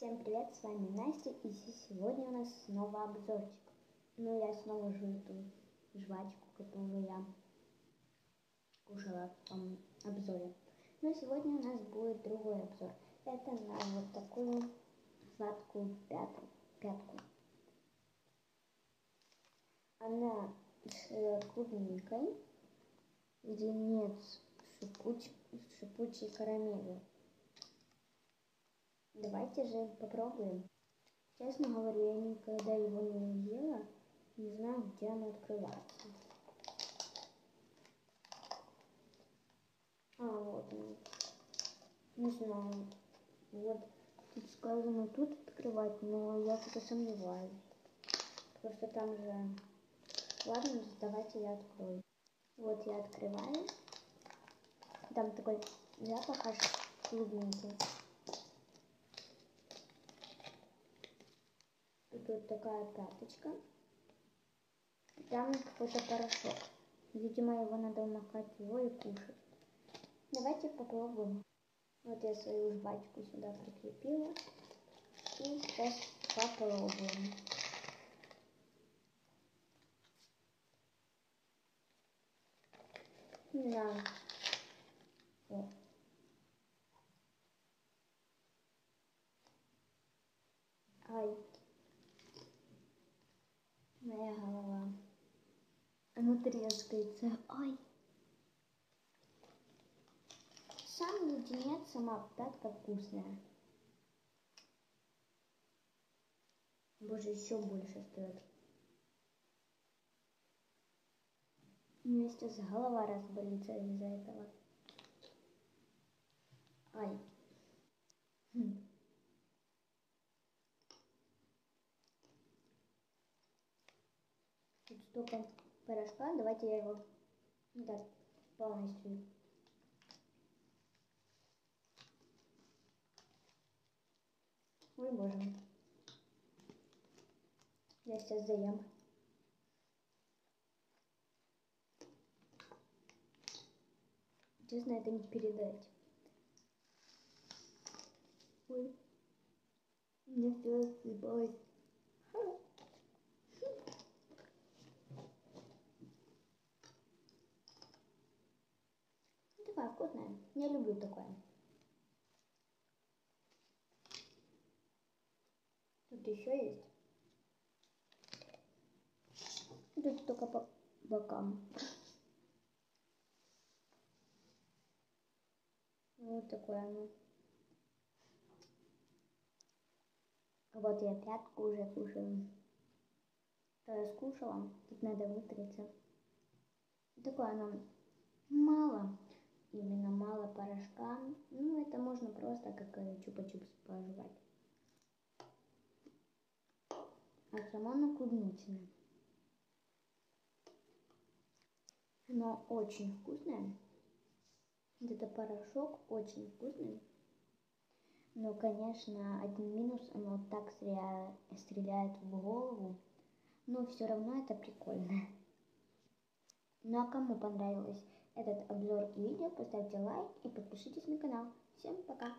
Всем привет, с вами Настя, и сегодня у нас снова обзорчик. Ну, я снова жую эту жвачку, которую я кушала в том обзоре. Но сегодня у нас будет другой обзор. Это на вот такую сладкую пятку. Она с клубникой, где нет шипучей карамели. Давайте же попробуем. Честно говоря, я никогда его не ела, не знаю, где оно открывается. Вот он. Не знаю. Вот тут сказано тут открывать, но я что-то сомневаюсь. Просто там же... Ладно, давайте я открою. Вот я открываю. Там такой запах аж клубники. Тут вот такая пяточка. Там какой-то порошок. Видимо, его надо макать его и кушать. Давайте попробуем. Вот я свою жвачку сюда прикрепила. И сейчас попробуем. Не знаю. О. Ай. Моя голова. Оно трескается. Ай. Сам леденец, сама пятка вкусная. Боже, еще больше стоит. У меня сейчас голова разболится из-за этого. Ай. Тут столько порошка. Давайте я его так полностью. Ой, боже. Я сейчас заем. Честно, это не передать. Ой. У меня все рассыпалось. Такая вкусная. Я люблю такое. Тут еще есть. Тут только по бокам. Вот такое оно. Вот я пятку уже кушаю. То я скушала. Тут надо вытряться. Такое оно мало. Именно мало порошка. Ну, это можно просто как чупа-чупс пожевать. А само оно клубничное. Оно очень вкусное. Вот это порошок очень вкусный. Но, конечно, один минус, оно так стреляет в голову. Но все равно это прикольно. Ну а кому понравилось этот обзор и видео, поставьте лайк и подпишитесь на канал. Всем пока!